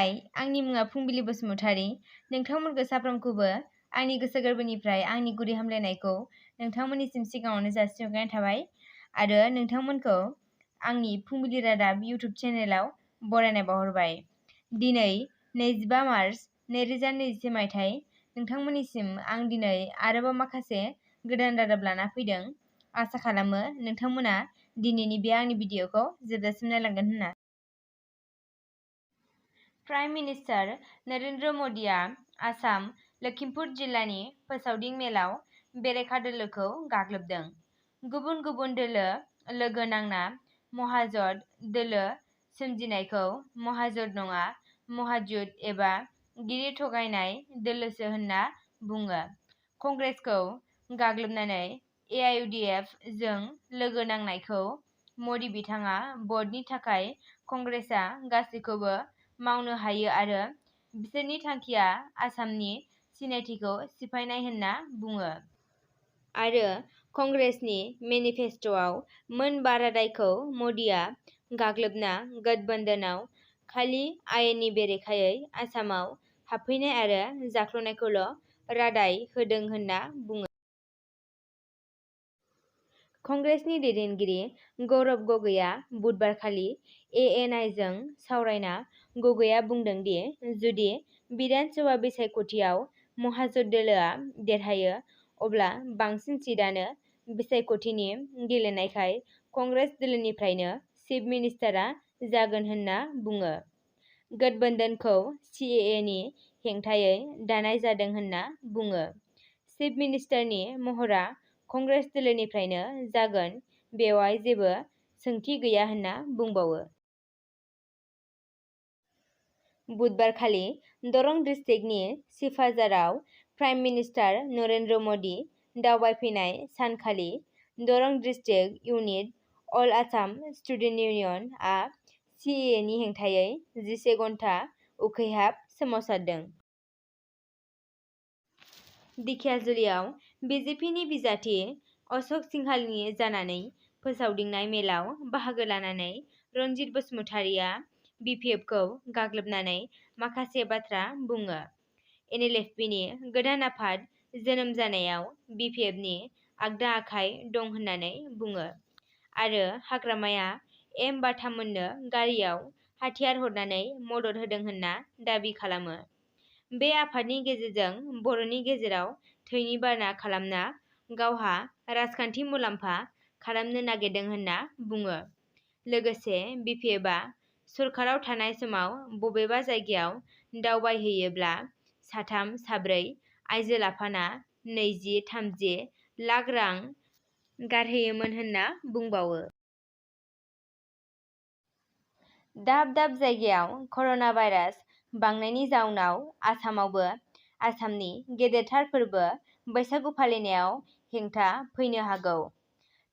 हाय, आंनि मुङा फुंबिलि बसुमतारी। नोंथांमोनखौ साफ्रोमखौबो आंनि गोसो गोरबोनिफ्राय आंनि गुरै हामलायनायखौ नोंथांमोननिसिम सिगाङावनो जासिहरनाय थाबाय आरो नोंथांमोनखौ आंनि फुंबिलि रादाब इउटुब चेनेलाव बरायनाय बावहरबाय। दिनै 25 मार्च 2021 मायथाइ। नोंथांमोननिसिम आं दिनै आरोबाव माखासे गोदान रादाब लाना फैदों। आसा खालामो नोंथांमोना दिनैनि बे आंनि भिडिअखौ जोबजासिम नायलांगोन होनना। प्राइम मिनिस्टार नरेन्द्र मदिया आसाम लखिमपुर जिल्लानि फोसावदिं मेलाव बेरेखा दोलोखौ गाग्लोबदों। गुबुन गुबुन दोलो लोगो नांना महाजोत दोलो सोमजिनायखौ महाजोत नङा महाजुत एबा गिदिर थगायनाय दोलोसो होनना बुङो। कंग्रेसखौ गाग्लोबनानै AIUDF जों लोगो नांनायखौ मदि बिथाङा भटनि थाखाय कंग्रेसआ गासैखौबो मावनो हायो आरो बिसोरनि थांखिया आसामनि सिनायथिखौ सिफायनाय होनना बुङो। आरो कंग्रेसनि मेनिफेस्ट'आव मोन 12 रादायखौ मदिया गाग्लोबना गठबन्धनआव खालि आयेननि बेरेखायै आसामाव हाबफैनाय आरो जाख्ल'नायखौल' रादाय होदों होनना बुङो। कंग्रेसनि दैदेनगिरि गौरब गगैआ बुधबारखालि ANI जों सावरायना गगैआ बुंदों दि जुदि बिधान सभा बिसायख'थियाव महाजोत दोलोआ देरहायो अब्ला बांसिन सिटआनो बिसायख'थिनि गेलेनायखाय कंग्रेस दोलोनिफ्रायनो चिफ मिनिस्टारआ जागोन होनना बुङो। गठबन्धनखौ CAA नि हेंथायै दानाय जादों होनना बुङो। चिफ मिनिस्टारनि महरा कंग्रेस दोलोनिफ्रायनो जागोन बेवहाय जेबो सोंथि गैया होनना बुंबावो। बुधबारखालि दरं डिस्ट्रिक्टनि सिफाझाराव प्राइम मिनिस्टार नरेन्द्र मदि दावबायफैनाय सानखालि दरं डिस्ट्रिक्ट इउनिट अल आसाम स्टुडेन्ट इउनियन आ CAA नि हेंथायै 11 घन्टा उखैहाब सोमावसारदों। दिखियाजुलियाव BJPनि बिजाथि अशक सिंहालनि जानानै फोसावदिंनाय मेलाव बाहागो लानानै रनजित बसुमतारीआ BPFखौ गाग्लोबनानै माखासे बाथ्रा बुङो। NLFPनि गोदान आफाद जोनोम जानायाव BPFनि आगदा आखाइ दं होननानै बुङो आरो हाग्रामाया बाथामोननो गारियाव हाथियार हरनानै मदद होदों होनना दाबि खालामो। बे आफादनि गेजेरजों बर'नि गेजेराव थैनि बाना खालामना गावहा राजखान्थि मुलाम्फा खालामनो नागिरदों होनना बुङो। लोगोसे BPFआ सरकाराव थानाय समाव बबेबा जायगायाव दावबायहैयोब्ला 3-4 आइजो लाफाना 20-30 लाख रां गारहैयोमोन होनना बुंबावो। दाब दाब जायगायाव कर'ना भाइरास बांनायनि जाउनाव आसामावबो आसामनि गेदेरथार फोरबो बैसागु फालिनायाव हेंथा फैनो हागौ।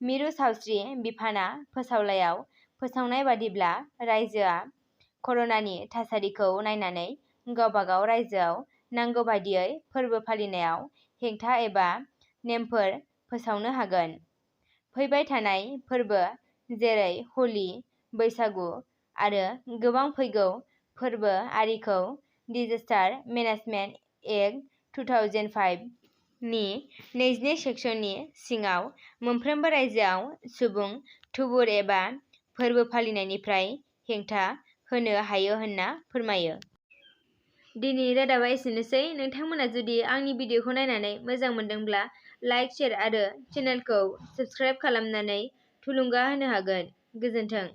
मिरु सावस्रि बिफाना फोसावलायाव फोसावनाय बादिब्ला रायजोआ कर'नानि थासारिखौ नायनानै गावबागाव रायजोआव नांगौ बादियै फोरबो फालिनायाव हेंथा एबा नेमफोर फोसावनो हागोन। फैबाय थानाय फोरबो जेरै हलि, बैसागु आरो गोबां फैगौ फोरबो आरिखौ डिजास्टार मेनेजमेन्ट एक्ट 2005 नि 22 सेक्सननि सिङाव मोनफ्रोमबो रायजोआव सुबुं थुबुर एबा फोरबो फालिनायनिफ्राय हेंथा होनो हायो होनना फोरमायो। दिनैनि रादाबा एसेनोसै। नोंथांमोना जुदि आंनि भिडिअखौ नायनानै मोजां मोनदोंब्ला लाइक, शेयार आरो चेनेलखौ साबस्क्राइब खालामनानै थुलुंगा होनो हागोन। गोजोन्थों।